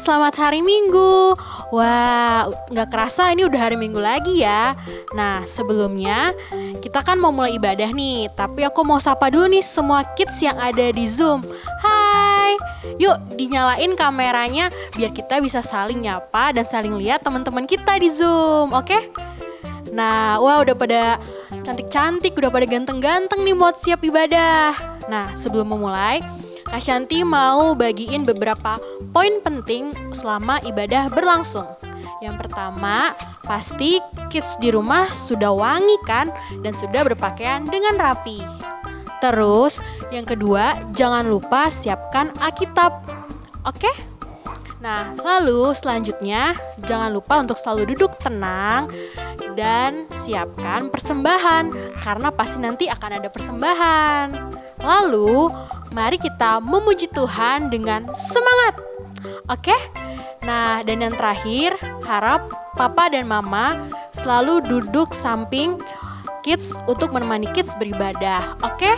Kids, selamat hari Minggu. Wah, gak kerasa ini udah hari Minggu lagi ya. Nah, sebelumnya kita kan mau mulai ibadah nih, tapi aku mau sapa dulu nih semua kids yang ada di Zoom. Hai, yuk dinyalain kameranya biar kita bisa saling nyapa dan saling lihat teman-teman kita di Zoom, oke? Nah, wah udah pada cantik-cantik, udah pada ganteng-ganteng nih buat siap ibadah. Nah, sebelum memulai, Kak Shanti mau bagiin beberapa poin penting selama ibadah berlangsung. Yang pertama, pasti kids di rumah sudah wangi kan dan sudah berpakaian dengan rapi. Terus, yang kedua, jangan lupa siapkan Alkitab. Oke? Nah, lalu selanjutnya jangan lupa untuk selalu duduk tenang dan siapkan persembahan karena pasti nanti akan ada persembahan. Lalu, mari kita memuji Tuhan dengan semangat. Oke? Nah, dan yang terakhir, harap Papa dan Mama selalu duduk samping kids untuk menemani kids beribadah. Oke?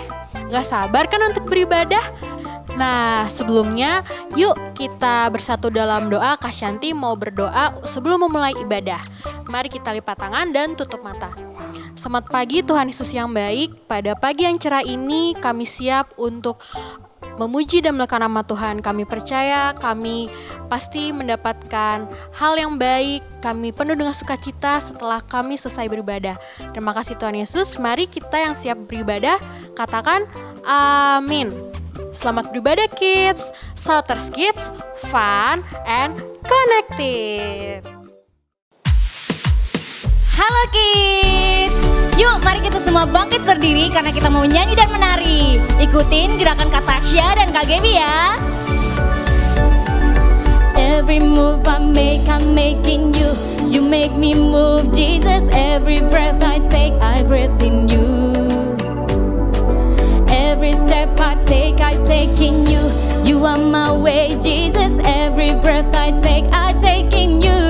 Gak sabar kan untuk beribadah? Nah, sebelumnya yuk kita bersatu dalam doa. Kak Shanti mau berdoa sebelum memulai ibadah. Mari kita lipat tangan dan tutup mata. Selamat pagi Tuhan Yesus yang baik. Pada pagi yang cerah ini kami siap untuk memuji dan melekat nama Tuhan. Kami percaya kami pasti mendapatkan hal yang baik. Kami penuh dengan sukacita setelah kami selesai beribadah. Terima kasih Tuhan Yesus. Mari kita yang siap beribadah katakan amin. Selamat beribadah kids, Salters Kids, fun and connected. Halo kids, yuk mari kita semua bangkit berdiri karena kita mau nyanyi dan menari. Ikutin gerakan Kak Tasya dan Kak Gaby ya. Every move I make, I'm making you. You make me move, Jesus. Every breath I take, I breathe in you. Every step I take in you. You are my way, Jesus. Every breath I take in you.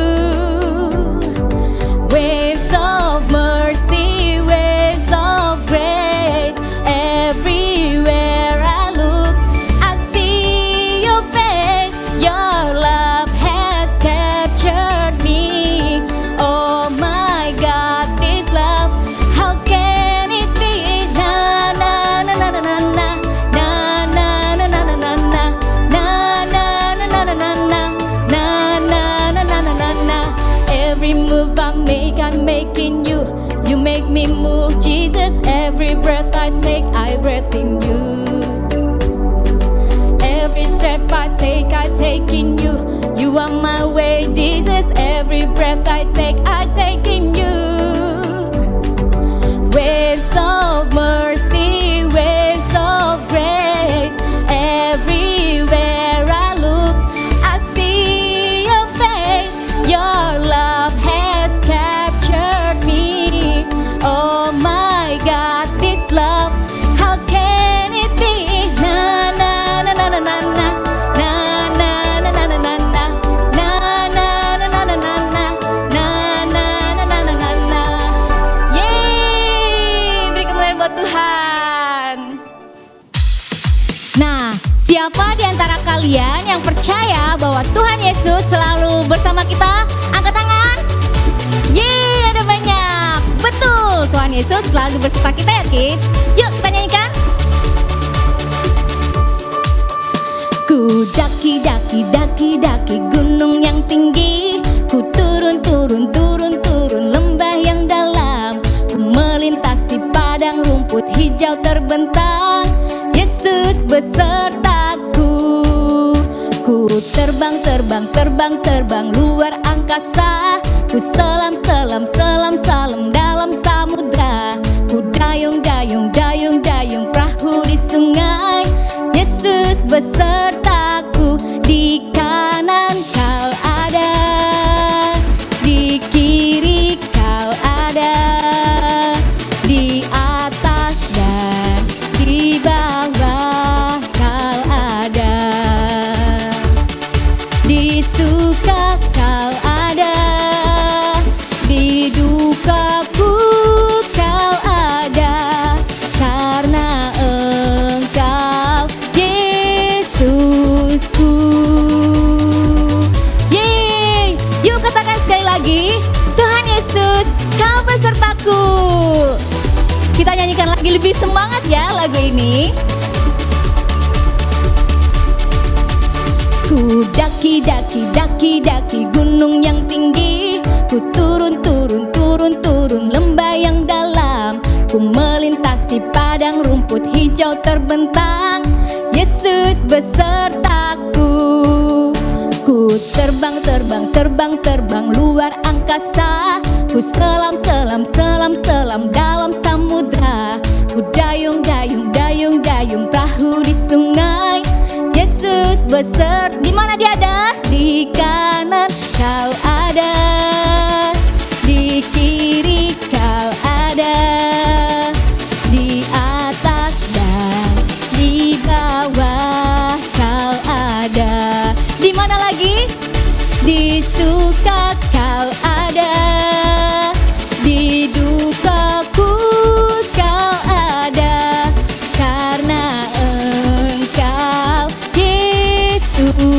Waves of mercy, waves of grace. Everywhere I look, I see your face. Your love has captured me. Oh my God, this love, how can it be? Na na na na na na na. Every move I make, I'm making you. You make me move, Jesus. Every breath I breath in you. Every step I take in you. You are my way, Jesus. Every breath I take in you. Waves of mercy, waves of grace. Everywhere I look, I see your face. Your love has captured me. Oh my God, this love, how can it be? Na na na na na na na. Nah, siapa di antara kalian yang percaya bahwa Tuhan Yesus selalu bersama kita? Angkat tangan. Yeay, ada banyak. Betul, Tuhan Yesus selalu bersama kita ya kids. Yuk kita nyanyikan. Ku daki gunung yang tinggi. Ku turun lembah yang dalam. Ku melintasi padang rumput hijau terbentang. Yesus besertaku. Ku terbang luar angkasa. Ku selam dalam samudra. Ku dayung perahu di sungai. Yesus besertaku. Di kanan kau ada, di kiri kau ada, di atas dan di bawah kau ada. Di suka kau ada, di dukaku kau ada, karena Engkau Yesus. Kita nyanyikan lagi lebih semangat ya lagu ini. Ku daki gunung yang tinggi. Ku turun lembah yang dalam. Ku melintasi padang rumput hijau terbentang. Yesus besertaku. Ku terbang luar angkasa. Ku selam dalam samudra. Ku dayung perahu di sungai. Yesus di mana dia ada? Di kanan kau ada, di kiri kau ada, di atas dan di bawah kau ada. Di mana lagi? Di suka kau ada, di dukaku kau ada, karena Engkau Yesusku.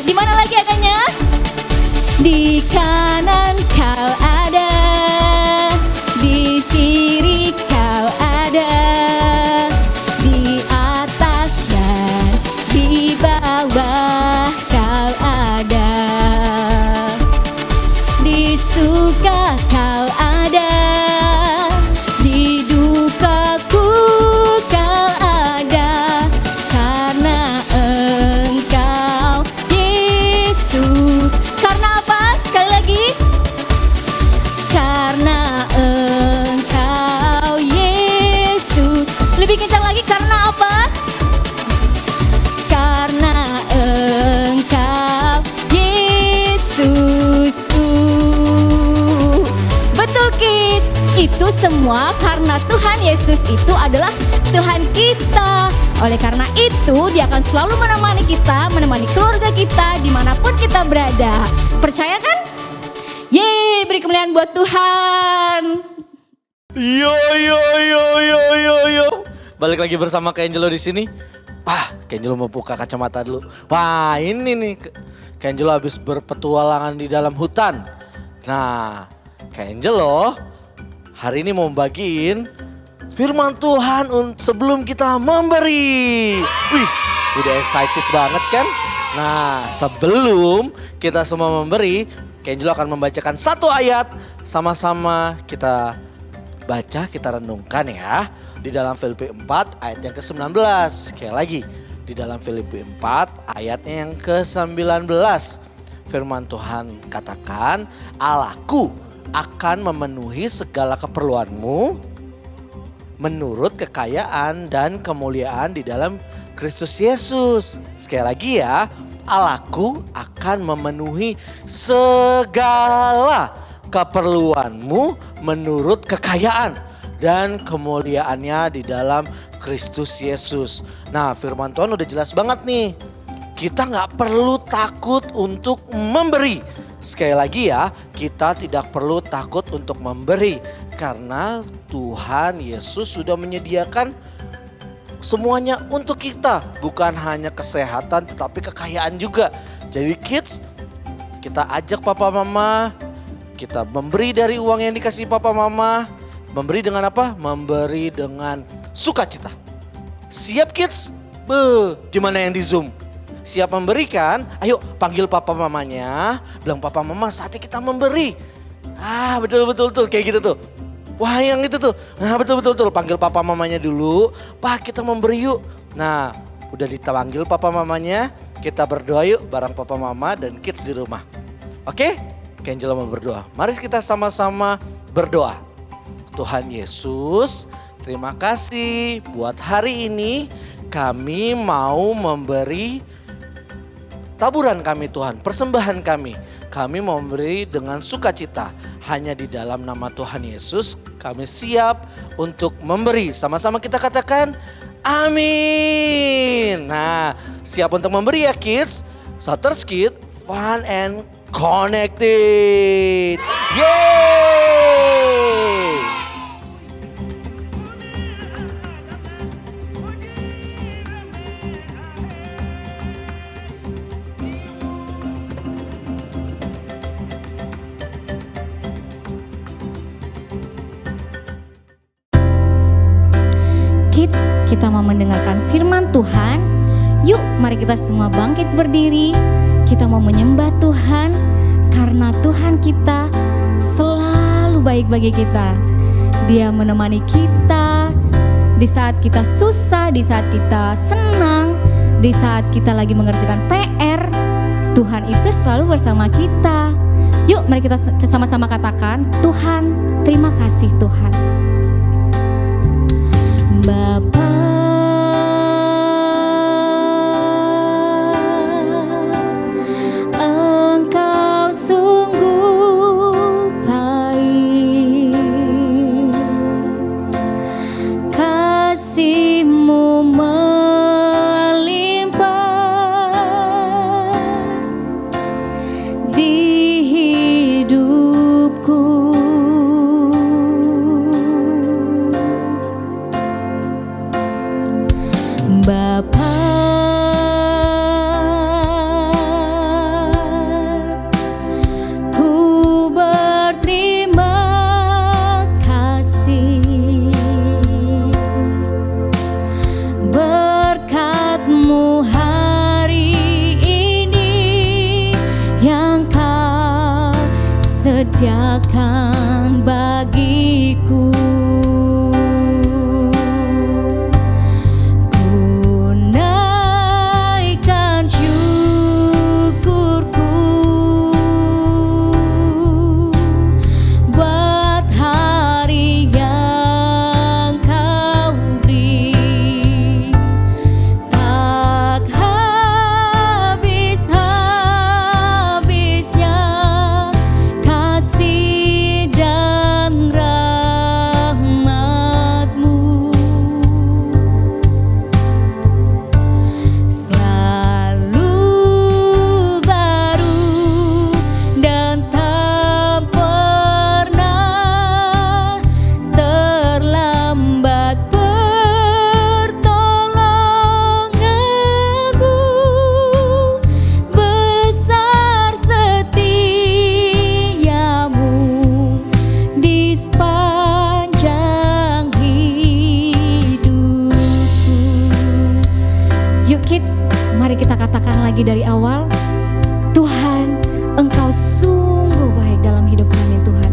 Di mana lagi adanya? Di kanan kau ada, di kiri kau ada, di atas dan di bawah kau ada, di suka kau ada, di dukaku kau ada, karena Engkau Yesus. Karena apa? Sekali lagi. Karena Engkau Yesus. Lebih kencang lagi, karena apa? Karena Engkau Yesusku. Betul kids, itu semua karena Tuhan Yesus itu adalah Tuhan kita. Oleh karena itu dia akan selalu menemani kita, menemani keluarga kita dimanapun kita berada. Percaya kan? Yeay, beri kemuliaan buat Tuhan. Yo. Balik lagi bersama Kak Angelo di sini. Wah, Kak Angelo mau buka kacamata dulu. Wah, ini nih Kak Angelo habis berpetualangan di dalam hutan. Nah, Kak Angelo hari ini mau bagiin firman Tuhan sebelum kita memberi. Wih, udah excited banget kan? Nah, sebelum kita semua memberi, Kak Angelo akan membacakan satu ayat. Sama-sama kita baca, kita renungkan ya. Di dalam Filipi 4 ayat yang ke-19. Sekali lagi, di dalam Filipi 4 ayatnya yang ke-19. Firman Tuhan katakan, Allahku akan memenuhi segala keperluanmu menurut kekayaan dan kemuliaan di dalam Kristus Yesus. Sekali lagi ya, Allahku akan memenuhi segala keperluanmu menurut kekayaan dan kemuliaannya di dalam Kristus Yesus. Nah, firman Tuhan udah jelas banget nih. Kita gak perlu takut untuk memberi. Sekali lagi ya, kita tidak perlu takut untuk memberi. Karena Tuhan Yesus sudah menyediakan semuanya untuk kita. Bukan hanya kesehatan tetapi kekayaan juga. Jadi kids, kita ajak papa mama, kita memberi dari uang yang dikasih papa mama. Memberi dengan apa? Memberi dengan sukacita. Siap kids? Gimana yang di Zoom? Siap memberikan? Ayo panggil papa mamanya. Bilang papa mama saatnya kita memberi. Betul kayak gitu tuh. Wah yang itu tuh. Nah betul. Panggil papa mamanya dulu. Pak kita memberi yuk. Nah udah dipanggil papa mamanya. Kita berdoa yuk bareng papa mama dan kids di rumah. Oke? Angelo mau berdoa. Mari kita sama-sama berdoa. Tuhan Yesus, terima kasih buat hari ini kami mau memberi taburan kami Tuhan, persembahan kami. Kami mau memberi dengan sukacita. Hanya di dalam nama Tuhan Yesus kami siap untuk memberi. Sama-sama kita katakan amin. Nah siap untuk memberi ya kids. Sotters Kids, fun and connected. Yeay! kita mau mendengarkan firman Tuhan. Yuk mari kita semua bangkit berdiri. Kita mau menyembah Tuhan karena Tuhan kita selalu baik bagi kita. Dia menemani kita di saat kita susah, di saat kita senang, di saat kita lagi mengerjakan PR. Tuhan itu selalu bersama kita. Yuk mari kita sama-sama katakan, Tuhan, terima kasih Tuhan. Bapa, Engkau sungguh baik, kasih-Mu melimpah di hidupku. Bapa, ku berterima kasih berkat-Mu hari ini yang Kau sediakan bagiku. Mari kita katakan lagi dari awal, Tuhan, Engkau sungguh baik dalam hidup kami Tuhan.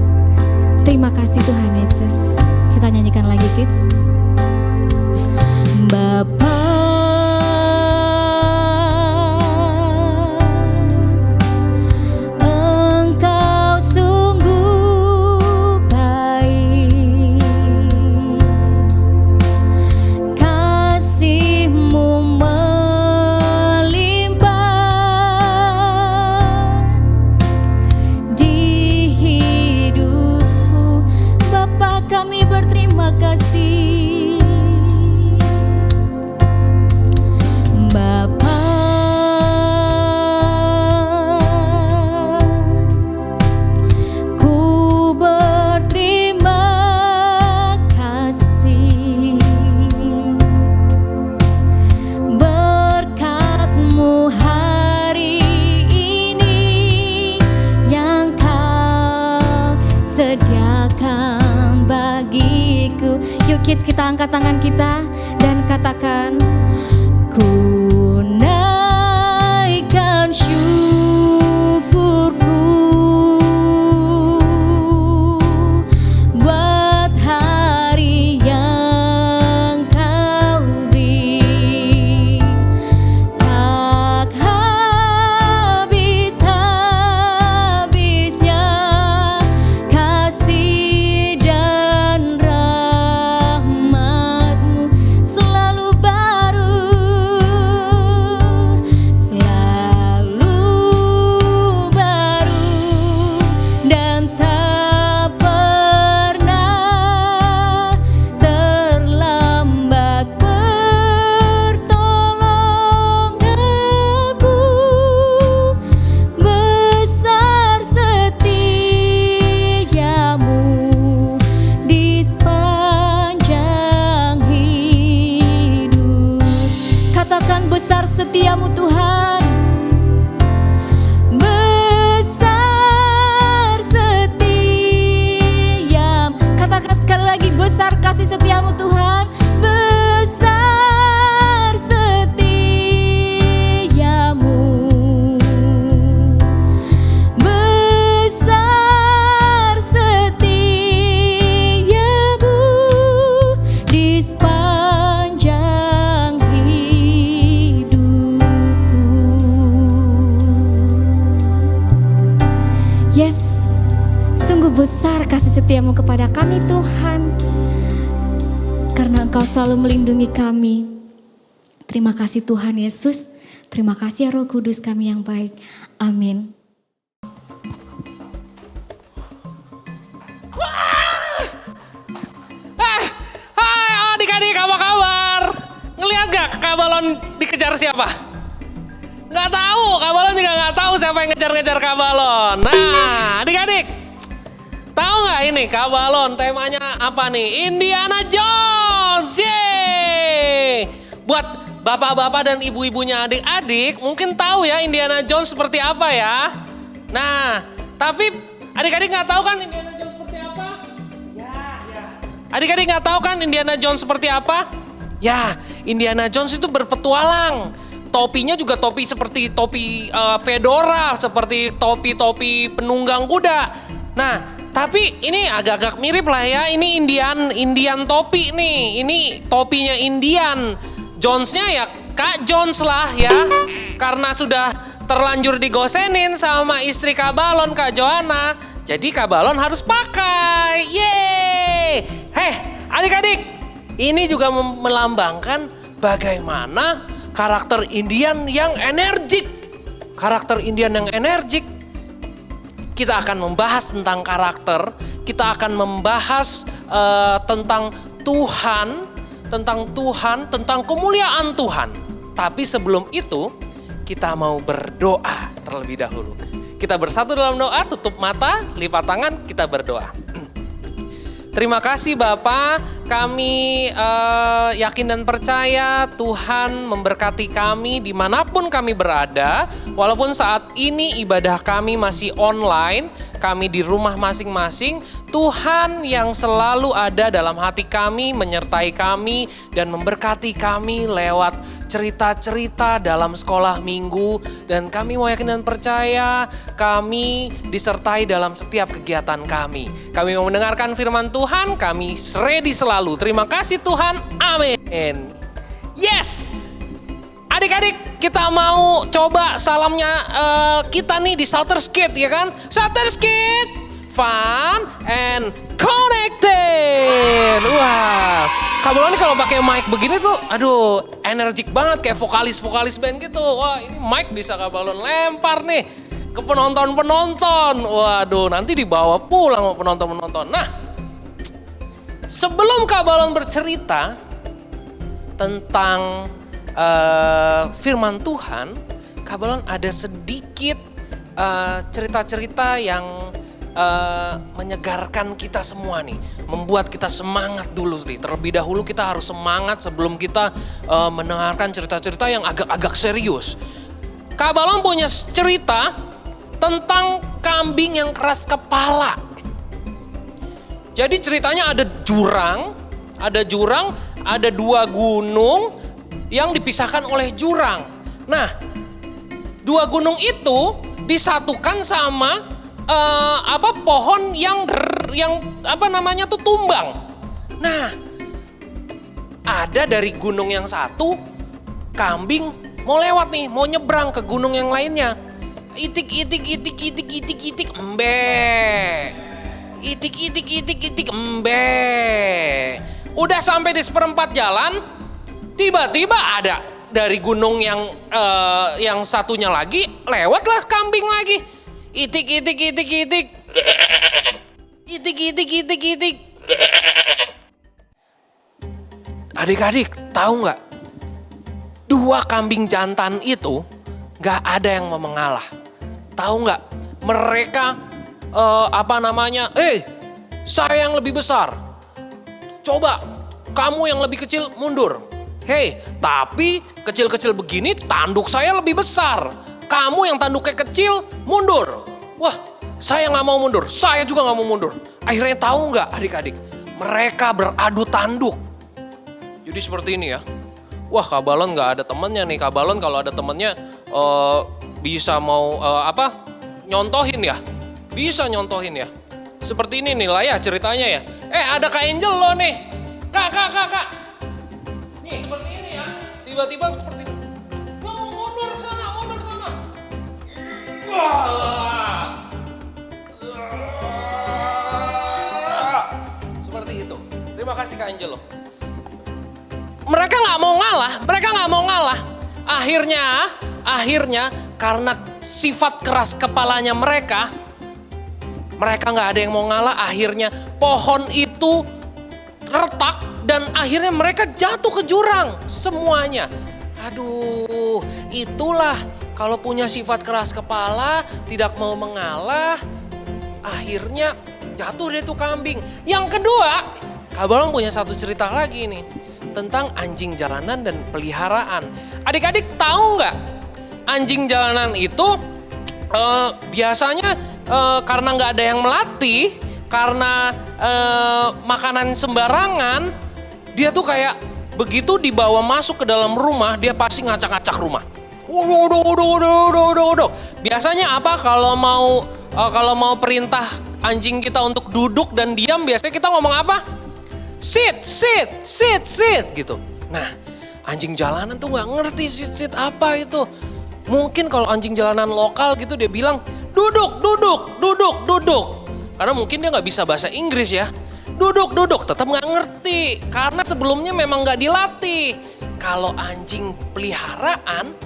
Terima kasih Tuhan Yesus. Kita nyanyikan lagi kids. Bapa, Engkau sungguh baik, kasih-Mu kami berterima kasih. Bapa, ku berterima kasih berkat-Mu hari ini yang Kau sediakan bagiku. Yuk kids, kita angkat tangan kita dan katakan, ku naikkan syukurku buat hari yang Kau beri. Tak habis-habisnya kasih dan rahmat-Mu selalu baru, selalu baru, dan tak pernah terlambat pertolongan-Mu. Besar setiamu di sepanjang hidup. Katakan, besar setiamu Tuhan. Besar setia. Katakan sekali lagi, besar kasih setiamu Tuhan. Besar besar kasih setiamu kepada kami Tuhan. Karena Engkau selalu melindungi kami. Terima kasih Tuhan Yesus. Terima kasih ya Roh Kudus kami yang baik. Amin. Hai adik-adik, apa kabar? Ngeliat gak Kak Balon dikejar siapa? Nggak tahu, Kak Balon juga nggak tahu siapa yang ngejar-ngejar Kak Balon. Nah, adik-adik, tahu nggak ini Kak Balon temanya apa nih? Indiana Jones, yeay! Buat bapak-bapak dan ibu-ibunya adik-adik, mungkin tahu ya Indiana Jones seperti apa ya? Nah, tapi adik-adik nggak tahu kan Indiana Jones seperti apa? Adik-adik nggak tahu kan Indiana Jones seperti apa? Ya, Indiana Jones itu berpetualang. Topinya juga topi seperti topi fedora, seperti topi-topi penunggang kuda. Nah, tapi ini agak-agak mirip lah ya. Ini Indian topi nih. Ini topinya Indian. Jonesnya ya Kak Jones lah ya. Karena sudah terlanjur digosenin sama istri Kak Balon, Kak Joanna. Jadi Kak Balon harus pakai. Yeay! Heh, adik-adik. Ini juga melambangkan bagaimana karakter Indian yang energik. Karakter Indian yang energik. Kita akan membahas tentang karakter. Kita akan membahas tentang Tuhan. Tentang kemuliaan Tuhan. Tapi sebelum itu, kita mau berdoa terlebih dahulu. Kita bersatu dalam doa, tutup mata, lipat tangan, kita berdoa. Terima kasih Bapak, kami yakin dan percaya Tuhan memberkati kami dimanapun kami berada. Walaupun saat ini ibadah kami masih online, kami di rumah masing-masing. Tuhan yang selalu ada dalam hati kami, menyertai kami dan memberkati kami lewat cerita-cerita dalam sekolah minggu. Dan kami mau yakin dan percaya kami disertai dalam setiap kegiatan kami. Kami mau mendengarkan firman Tuhan, kami ready selalu. Terima kasih Tuhan, amin. Yes! Adik-adik, kita mau coba salamnya kita nih di Salters Kids, ya kan? Salters Kids, fun and connected. Wah, Kak Balon ini kalau pakai mic begini tuh, aduh, energik banget kayak vokalis band gitu. Wah, ini mic bisa Kak Balon lempar nih ke penonton-penonton. Waduh, nanti dibawa pulang sama penonton-penonton. Nah, sebelum Kak Balon bercerita tentang firman Tuhan, Kak Balon ada sedikit cerita-cerita yang menyegarkan kita semua nih, membuat kita semangat dulu nih. Terlebih dahulu kita harus semangat sebelum kita mendengarkan cerita-cerita yang agak-agak serius. Kak Balon punya cerita tentang kambing yang keras kepala. Jadi ceritanya ada jurang, ada dua gunung yang dipisahkan oleh jurang. Nah, dua gunung itu disatukan sama pohon yang tumbang. Nah, ada dari gunung yang satu, kambing mau lewat nih, mau nyebrang ke gunung yang lainnya. Itik, embe. Itik, embe. Udah sampai di seperempat jalan, tiba-tiba ada dari gunung yang satunya lagi, lewatlah kambing lagi. Itik. Itik. Adik-adik, tahu nggak? Dua kambing jantan itu nggak ada yang mau mengalah. Tahu nggak? Mereka saya yang lebih besar. Coba kamu yang lebih kecil mundur. Hei, tapi kecil-kecil begini tanduk saya lebih besar. Kamu yang tanduknya kecil mundur. Wah, saya nggak mau mundur. Saya juga nggak mau mundur. Akhirnya tahu nggak adik-adik? Mereka beradu tanduk. Jadi seperti ini ya. Wah, Kak Balon nggak ada temennya nih. Kak Balon kalau ada temennya bisa mau nyontohin ya. Bisa nyontohin ya. Seperti ini nih lah ya ceritanya ya. Ada Kak Angel loh nih. Kak. Nih seperti ini ya. Tiba-tiba seperti ini. Mundur sana. kasih ke Angelo. Mereka nggak mau ngalah. Akhirnya karena sifat keras kepalanya mereka nggak ada yang mau ngalah. Akhirnya pohon itu retak dan akhirnya mereka jatuh ke jurang semuanya. Aduh, itulah kalau punya sifat keras kepala, tidak mau mengalah, akhirnya jatuh deh tuh kambing. Yang kedua, Kak Balon punya satu cerita lagi nih tentang anjing jalanan dan peliharaan. Adik-adik tahu nggak? Anjing jalanan itu biasanya karena nggak ada yang melatih, karena makanan sembarangan, dia tuh kayak begitu dibawa masuk ke dalam rumah, dia pasti ngacak-ngacak rumah. Waduh. Biasanya apa kalau mau perintah anjing kita untuk duduk dan diam, biasanya kita ngomong apa? Sit gitu. Nah, anjing jalanan tuh nggak ngerti sit apa itu. Mungkin kalau anjing jalanan lokal gitu dia bilang duduk. Karena mungkin dia nggak bisa bahasa Inggris ya. Duduk, tetap nggak ngerti. Karena sebelumnya memang nggak dilatih. Kalau anjing peliharaan,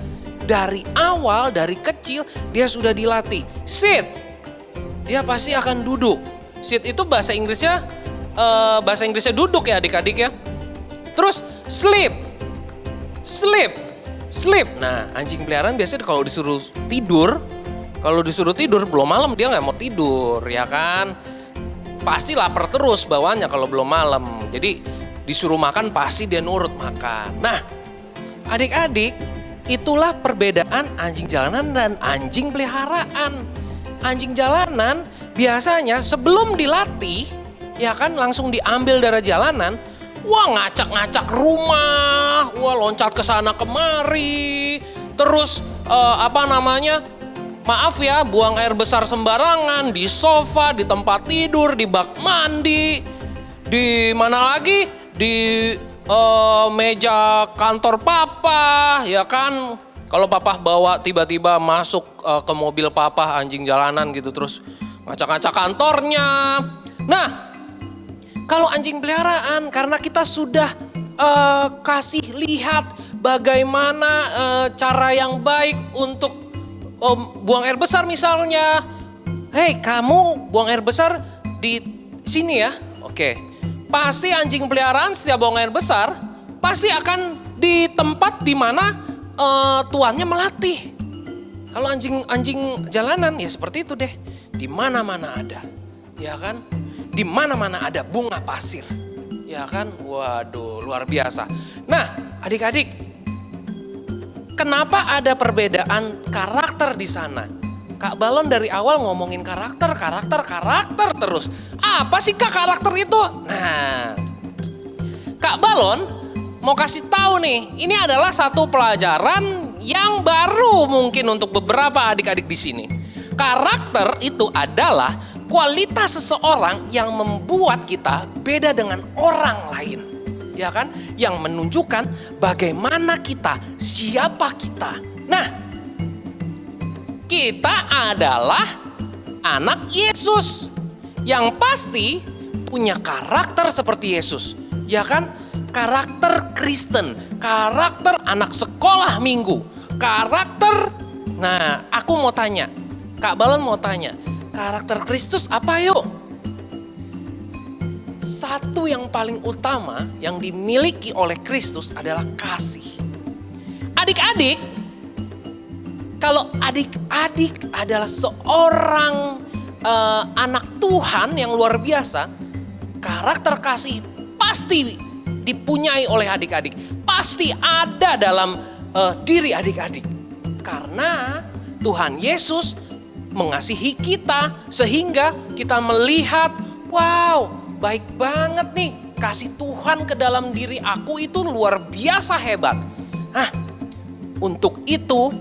dari awal, dari kecil, dia sudah dilatih. Sit, dia pasti akan duduk. Sit itu bahasa Inggrisnya duduk ya adik-adik ya. Terus sleep. Nah, anjing peliharaan biasanya kalau disuruh tidur belum malam dia nggak mau tidur ya kan. Pasti lapar terus bawaannya kalau belum malam. Jadi disuruh makan pasti dia nurut makan. Nah, adik-adik, itulah perbedaan anjing jalanan dan anjing peliharaan. Anjing jalanan biasanya sebelum dilatih, ya kan langsung diambil dari jalanan, wah ngacak-ngacak rumah, wah loncat ke sana kemari, terus maaf ya, buang air besar sembarangan di sofa, di tempat tidur, di bak mandi, di mana lagi, di meja kantor papa, ya kan. Kalau papa bawa tiba-tiba masuk ke mobil papa anjing jalanan gitu terus ngacak-ngacak kantornya. Nah, kalau anjing peliharaan karena kita sudah kasih lihat bagaimana cara yang baik untuk buang air besar misalnya. Hei, kamu buang air besar di sini ya. Oke. Pasti anjing peliharaan setiap buang air besar pasti akan di tempat di mana tuannya melatih. Kalau anjing jalanan ya seperti itu deh. Di mana-mana ada. Ya kan? Di mana-mana ada bunga pasir. Ya kan? Waduh, luar biasa. Nah, adik-adik, kenapa ada perbedaan karakter di sana? Kak Balon dari awal ngomongin karakter terus. Apa sih Kak karakter itu? Nah, Kak Balon mau kasih tahu nih, ini adalah satu pelajaran yang baru mungkin untuk beberapa adik-adik di sini. Karakter itu adalah kualitas seseorang yang membuat kita beda dengan orang lain. Ya kan? Yang menunjukkan bagaimana kita, siapa kita. Nah, kita adalah anak Yesus yang pasti punya karakter seperti Yesus. Ya kan? Karakter Kristen, karakter anak sekolah minggu, karakter. Nah, aku mau tanya, Kak Balon mau tanya, karakter Kristus apa yuk? Satu yang paling utama yang dimiliki oleh Kristus adalah kasih. Adik-adik, kalau adik-adik adalah seorang anak Tuhan yang luar biasa, karakter kasih pasti dipunyai oleh adik-adik. Pasti ada dalam diri adik-adik. Karena Tuhan Yesus mengasihi kita sehingga kita melihat, wow, baik banget nih kasih Tuhan ke dalam diri aku itu luar biasa hebat. Nah, untuk itu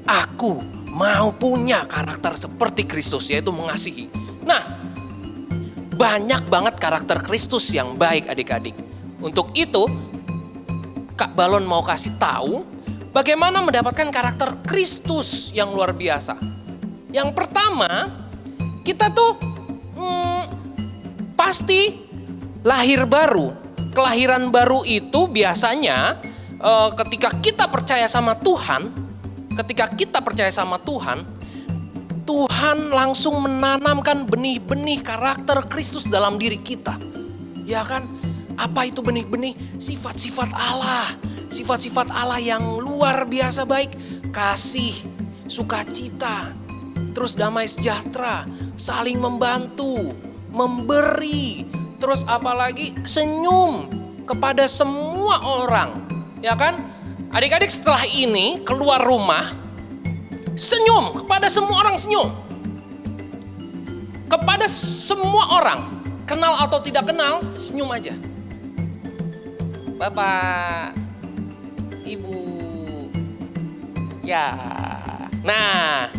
aku mau punya karakter seperti Kristus, yaitu mengasihi. Nah, banyak banget karakter Kristus yang baik adik-adik. Untuk itu, Kak Balon mau kasih tahu bagaimana mendapatkan karakter Kristus yang luar biasa. Yang pertama, kita tuh pasti lahir baru kelahiran baru itu biasanya ketika kita percaya sama Tuhan, Tuhan langsung menanamkan benih-benih karakter Kristus dalam diri kita. Ya kan? Apa itu benih-benih? Sifat-sifat Allah. Sifat-sifat Allah yang luar biasa baik. Kasih, sukacita, terus damai sejahtera, saling membantu, memberi, terus apalagi senyum kepada semua orang. Ya kan? Adik-adik setelah ini keluar rumah, senyum kepada semua orang, senyum. Kepada semua orang, kenal atau tidak kenal, senyum aja. Bapak, Ibu, ya. Nah,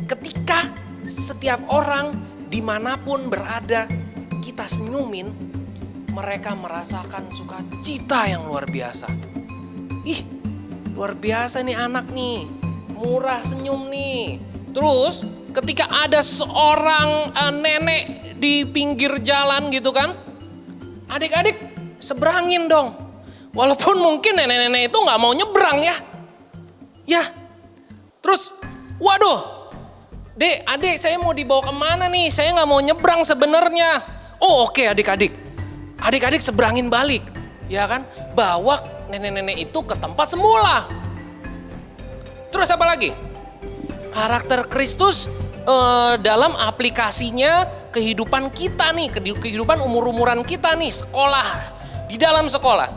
ketika setiap orang dimanapun berada kita senyumin, mereka merasakan sukacita yang luar biasa. Ih, luar biasa nih anak nih, murah senyum nih. Terus ketika ada seorang nenek di pinggir jalan gitu kan, adik-adik seberangin dong. Walaupun mungkin nenek-nenek itu gak mau nyebrang ya. Ya, terus waduh, Dek, adik saya mau dibawa kemana nih? Saya gak mau nyebrang sebenarnya. Oh oke adik-adik. Adik-adik seberangin balik. Ya kan, bawa nenek-nenek itu ke tempat semula. Terus apa lagi? Karakter Kristus dalam aplikasinya kehidupan kita nih, kehidupan umur-umuran kita nih, sekolah. Di dalam sekolah,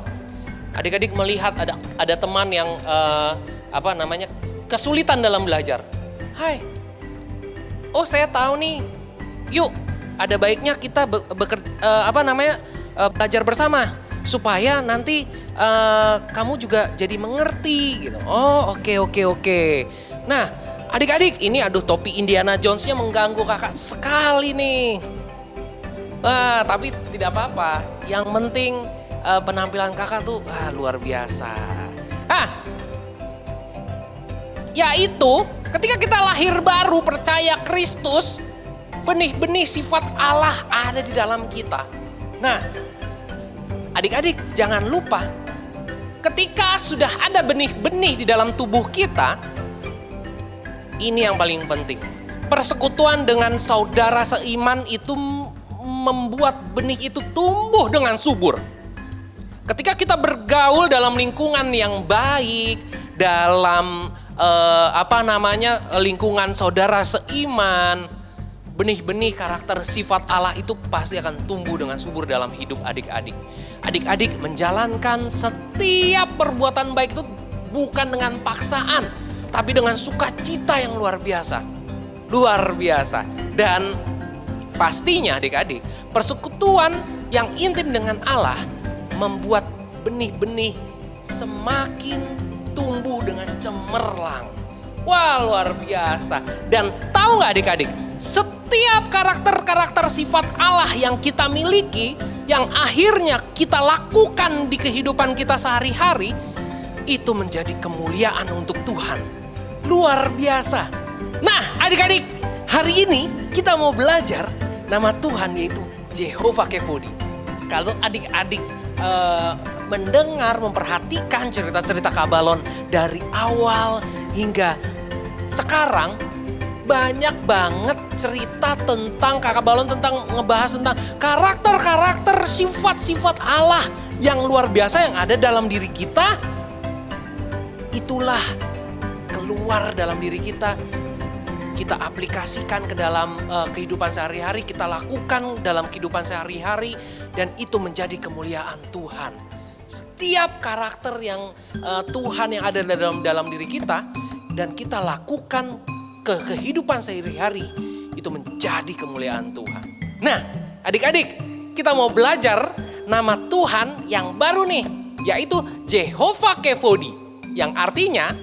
adik-adik melihat ada teman yang kesulitan dalam belajar. Hai, oh saya tahu nih, yuk ada baiknya kita belajar bersama supaya nanti kamu juga jadi mengerti gitu. Oh oke. Nah adik-adik ini topi Indiana Jones-nya mengganggu kakak sekali nih. Tapi tidak apa-apa, yang penting penampilan kakak tuh luar biasa. Yaitu ketika kita lahir baru percaya Kristus, benih-benih sifat Allah ada di dalam kita. Nah, adik-adik jangan lupa, ketika sudah ada benih-benih di dalam tubuh kita, ini yang paling penting. Persekutuan dengan saudara seiman itu membuat benih itu tumbuh dengan subur. Ketika kita bergaul dalam lingkungan yang baik, dalam lingkungan saudara seiman, benih-benih karakter sifat Allah itu pasti akan tumbuh dengan subur dalam hidup adik-adik. Adik-adik menjalankan setiap perbuatan baik itu bukan dengan paksaan, tapi dengan sukacita yang luar biasa. Luar biasa. Dan pastinya adik-adik, persekutuan yang intim dengan Allah membuat benih-benih semakin tumbuh dengan cemerlang. Wah luar biasa. Dan tahu gak adik-adik, setiap karakter-karakter sifat Allah yang kita miliki, yang akhirnya kita lakukan di kehidupan kita sehari-hari, itu menjadi kemuliaan untuk Tuhan. Luar biasa. Nah adik-adik, hari ini kita mau belajar nama Tuhan yaitu Jehovah Kefodi. Kalau adik-adik mendengar, memperhatikan cerita-cerita Kabalon dari awal hingga sekarang, banyak banget cerita tentang Kakak Balon, tentang ngebahas tentang karakter-karakter sifat-sifat Allah yang luar biasa yang ada dalam diri kita. Itulah keluar dalam diri kita. Kita aplikasikan ke dalam kehidupan sehari-hari, kita lakukan dalam kehidupan sehari-hari, dan itu menjadi kemuliaan Tuhan. Setiap karakter yang Tuhan yang ada dalam diri kita dan kita lakukan ke kehidupan sehari-hari, itu menjadi kemuliaan Tuhan. Nah, adik-adik, kita mau belajar nama Tuhan yang baru nih, yaitu Jehovah Kefodi, yang artinya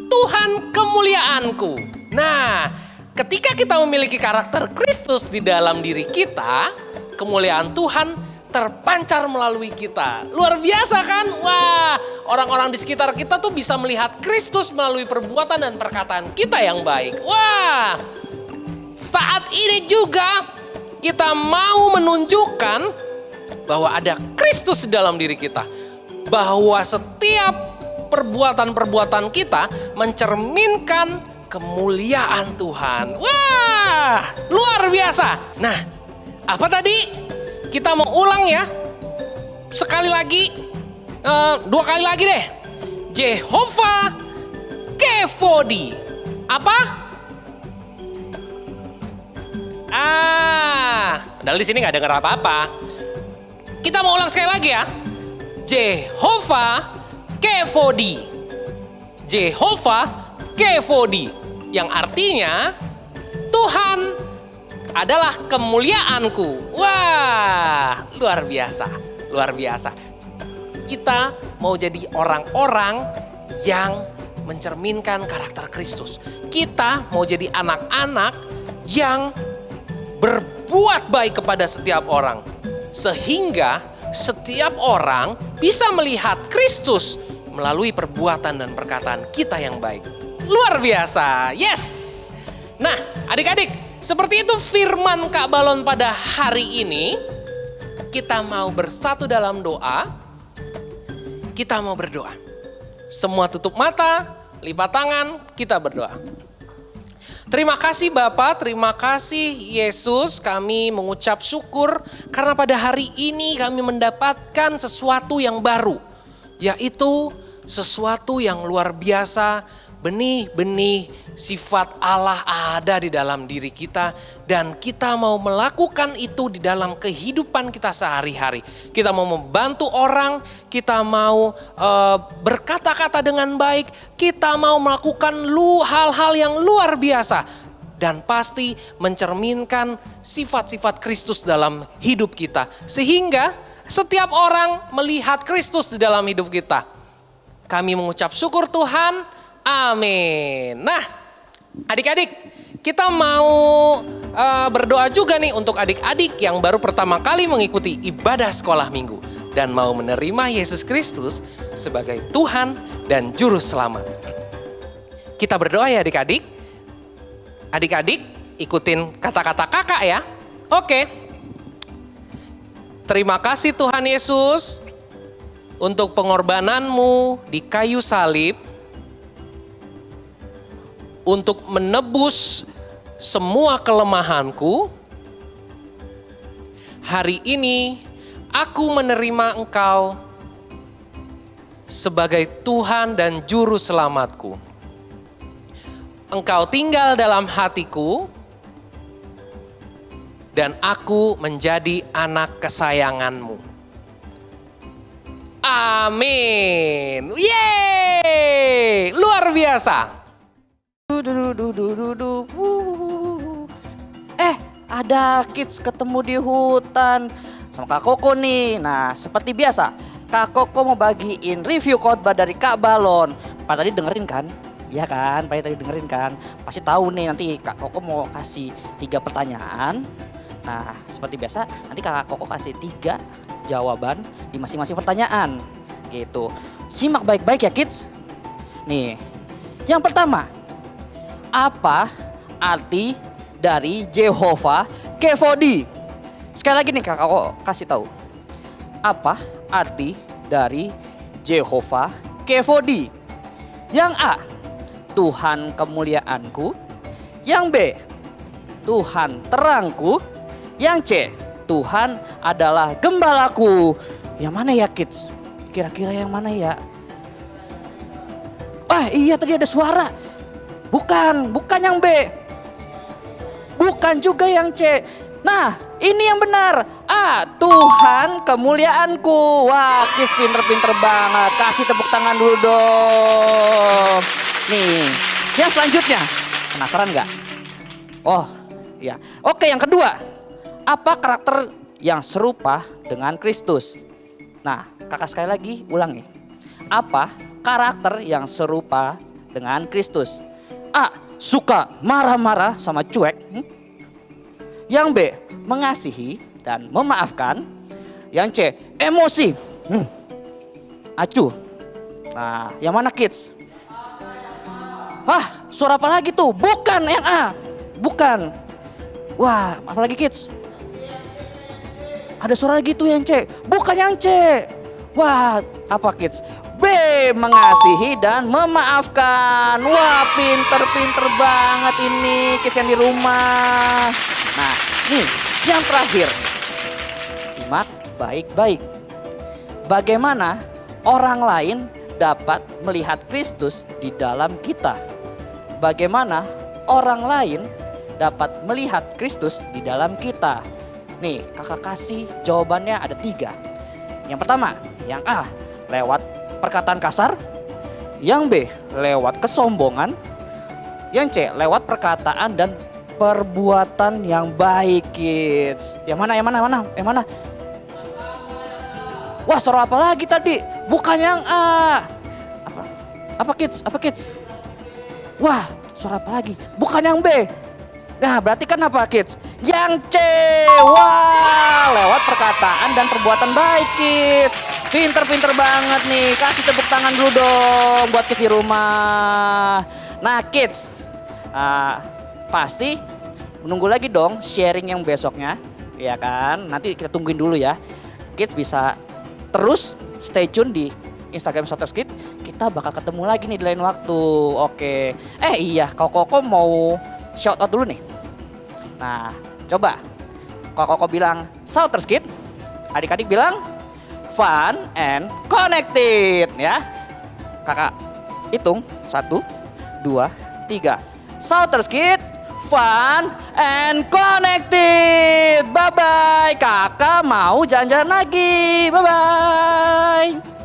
Tuhan kemuliaanku. Nah, ketika kita memiliki karakter Kristus di dalam diri kita, kemuliaan Tuhan terpancar melalui kita. Luar biasa kan? Wah, orang-orang di sekitar kita tuh bisa melihat Kristus melalui perbuatan dan perkataan kita yang baik. Wah, saat ini juga kita mau menunjukkan bahwa ada Kristus di dalam diri kita. Bahwa setiap perbuatan-perbuatan kita mencerminkan kemuliaan Tuhan. Wah, luar biasa. Nah, apa tadi? Kita mau ulang ya. Sekali lagi, 2 kali lagi deh. Jehovah Kevodi. Apa? Padahal di sini nggak dengar apa-apa. Kita mau ulang sekali lagi ya. Jehovah Kevodi. Jehovah Kevodi. Yang artinya Tuhan adalah kemuliaanku. Wah, luar biasa. Luar biasa. Kita mau jadi orang-orang yang mencerminkan karakter Kristus. Kita mau jadi anak-anak yang berbuat baik kepada setiap orang. Sehingga setiap orang bisa melihat Kristus melalui perbuatan dan perkataan kita yang baik. Luar biasa, yes! Nah, adik-adik, seperti itu firman Kak Balon pada hari ini. Kita mau bersatu dalam doa. Kita mau berdoa. Semua tutup mata, lipat tangan, kita berdoa. Terima kasih Bapak, terima kasih Yesus, kami mengucap syukur karena pada hari ini kami mendapatkan sesuatu yang baru. Yaitu sesuatu yang luar biasa, benih-benih sifat Allah ada di dalam diri kita. Dan kita mau melakukan itu di dalam kehidupan kita sehari-hari. Kita mau membantu orang, kita mau berkata-kata dengan baik, kita mau melakukan hal-hal yang luar biasa. Dan pasti mencerminkan sifat-sifat Kristus dalam hidup kita. Sehingga setiap orang melihat Kristus di dalam hidup kita. Kami mengucap syukur Tuhan, amin. Nah, adik-adik, kita mau berdoa juga nih untuk adik-adik yang baru pertama kali mengikuti ibadah sekolah minggu dan mau menerima Yesus Kristus sebagai Tuhan dan Juru Selamat. Kita berdoa ya adik-adik. Adik-adik ikutin kata-kata kakak ya. Oke. Terima kasih Tuhan Yesus untuk pengorbananmu di kayu salib. Untuk menebus semua kelemahanku. Hari ini aku menerima Engkau sebagai Tuhan dan Juru Selamatku. Engkau tinggal dalam hatiku dan aku menjadi anak kesayanganmu. Amin. Yeay! Luar biasa. Ada kids ketemu di hutan sama Kak Koko nih. Nah, seperti biasa, Kak Koko mau bagiin review khotbah dari Kak Balon. Pak tadi dengerin kan? Iya kan, Pak tadi dengerin kan? Pasti tahu nih nanti Kak Koko mau kasih 3 pertanyaan. Nah, seperti biasa nanti Kak Koko kasih 3 jawaban di masing-masing pertanyaan. Gitu. Simak baik-baik ya kids. Nih, yang pertama. Apa arti dari Jehovah Kevodi? Sekali lagi nih Kak Koko kasih tahu. Apa arti dari Jehovah Kevodi? Yang A, Tuhan kemuliaanku. Yang B, Tuhan terangku. Yang C, Tuhan adalah gembalaku. Yang mana ya kids? Kira-kira yang mana ya? Iya tadi ada suara. Bukan yang B. Bukan juga yang C. Nah, ini yang benar. A, Tuhan kemuliaanku. Wah, kids pinter-pinter banget. Kasih tepuk tangan dulu dong. Nih, yang selanjutnya. Penasaran nggak? Oh, iya. Oke, yang kedua. Apa karakter yang serupa dengan Kristus? Nah, kakak sekali lagi ulang nih. Apa karakter yang serupa dengan Kristus? A, suka marah-marah sama cuek. Yang B, mengasihi dan memaafkan. Yang C, emosi. Acuh. Nah, yang mana kids? Suara apa lagi tuh? Bukan yang A. Bukan. Wah, apa lagi kids? ada suara gitu yang C. Bukan yang C. Wah, apa kids? B, mengasihi dan memaafkan. Wah, pinter-pinter banget ini kids yang di rumah. Nah, nih yang terakhir. Simak baik-baik. Bagaimana orang lain dapat melihat Kristus di dalam kita? Bagaimana orang lain dapat melihat Kristus di dalam kita? Nih, kakak kasih jawabannya ada 3. Yang pertama, yang A, lewat perkataan kasar. Yang B, lewat kesombongan. Yang C, lewat perkataan dan perbuatan yang baik, kids. Yang mana? Wah, suara apa lagi tadi? Bukan yang A. Apa kids? Wah, suara apa lagi? Bukan yang B. Nah, berarti kan apa kids? Yang C. Wah, lewat perkataan dan perbuatan baik, kids. Pinter-pinter banget nih. Kasih tepuk tangan dulu dong buat kids di rumah. Nah, kids, pasti menunggu lagi dong sharing yang besoknya, ya kan? Nanti kita tungguin dulu ya. Kids bisa terus stay tune di Instagram Shouters Kids. Kita bakal ketemu lagi nih di lain waktu. Oke. Iya, Koko mau shout out dulu nih. Nah, coba Koko bilang Shouters Kids. Adik-adik bilang fun and connected ya. Kakak hitung 1, 2, 3. Shouters Kids, fun and connected. Bye-bye. Kakak mau jalan-jalan lagi. Bye-bye.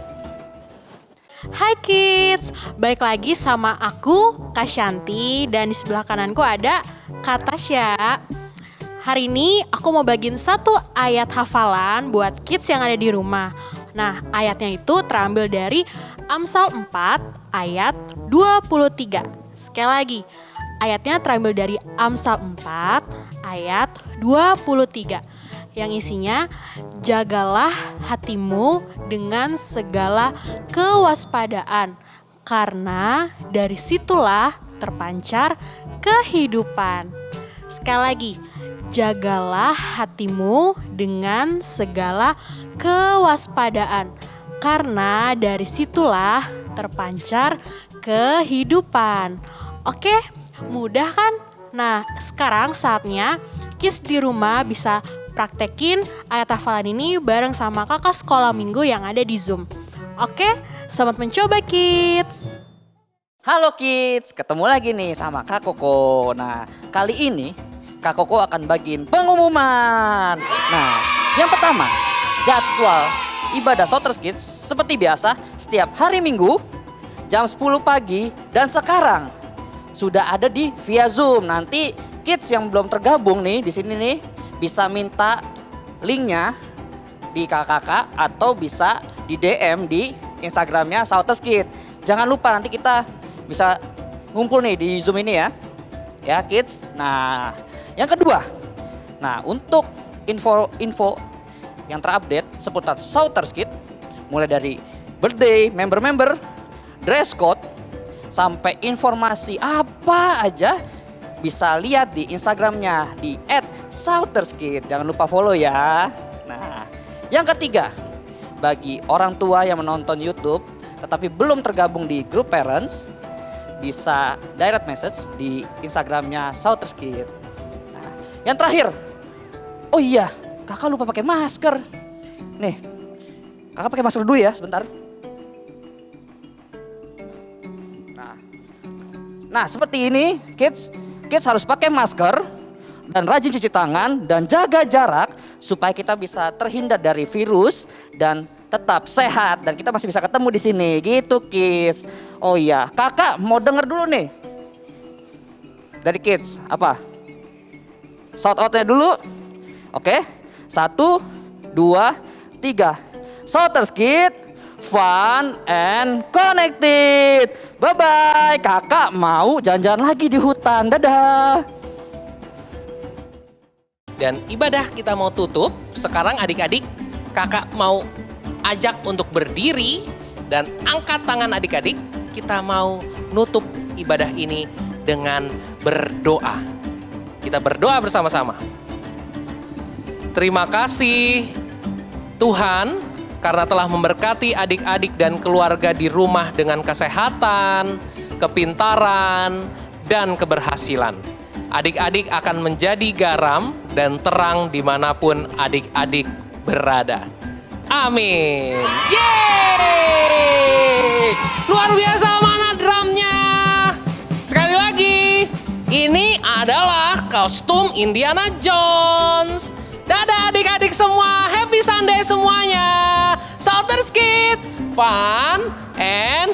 Hai kids, balik lagi sama aku, Kak Shanti, dan di sebelah kananku ada Kak Tasya. Hari ini aku mau bagiin satu ayat hafalan buat kids yang ada di rumah. Nah, ayatnya itu terambil dari Amsal 4 ayat 23. Sekali lagi, ayatnya terambil dari Amsal 4 ayat 23. Yang isinya, jagalah hatimu dengan segala kewaspadaan, karena dari situlah terpancar kehidupan. Sekali lagi, jagalah hatimu dengan segala kewaspadaan, karena dari situlah terpancar kehidupan. Oke, mudah kan? Nah, sekarang saatnya kids di rumah bisa praktekin ayat hafalan ini bareng sama kakak sekolah minggu yang ada di Zoom. Oke, selamat mencoba kids. Halo kids, ketemu lagi nih sama Kak Koko. Nah, kali ini Kak Koko akan bagiin pengumuman. Nah, yang pertama, jadwal ibadah Shouters Kids seperti biasa setiap hari Minggu jam 10 pagi dan sekarang sudah ada di via Zoom. Nanti kids yang belum tergabung nih di sini nih bisa minta linknya di kakak atau bisa di DM di Instagramnya Shouters Kids. Jangan lupa nanti kita bisa ngumpul nih di Zoom ini ya. Ya kids. Nah, yang kedua. Nah, untuk info yang terupdate seputar Shouters Kids mulai dari birthday, member-member, dress code, sampai informasi apa aja bisa lihat di Instagramnya di @shouterskids. Jangan lupa follow ya. Nah, yang ketiga, bagi orang tua yang menonton YouTube tetapi belum tergabung di grup parents, bisa direct message di Instagramnya Shouterskids. Nah, yang terakhir, oh iya, kakak lupa pakai masker. Nih, kakak pakai masker dulu ya, sebentar. Nah, seperti ini, kids harus pakai masker dan rajin cuci tangan dan jaga jarak supaya kita bisa terhindar dari virus dan tetap sehat dan kita masih bisa ketemu di sini gitu kids. Oh iya, kakak mau denger dulu nih dari kids apa? Shout outnya dulu. Oke, 1, 2, 3. Shouters Kids, fun and connected. Bye-bye. Kakak mau jalan-jalan lagi di hutan. Dadah. Dan ibadah kita mau tutup. Sekarang adik-adik, kakak mau ajak untuk berdiri dan angkat tangan adik-adik. Kita mau nutup ibadah ini dengan berdoa. Kita berdoa bersama-sama. Terima kasih Tuhan karena telah memberkati adik-adik dan keluarga di rumah dengan kesehatan, kepintaran, dan keberhasilan. Adik-adik akan menjadi garam dan terang dimanapun adik-adik berada. Amin. Yeay! Luar biasa, mana drumnya? Sekali lagi, ini adalah kostum Indiana Jones. Dadah adik-adik semua, happy Sunday semuanya. Salter Skit, fun and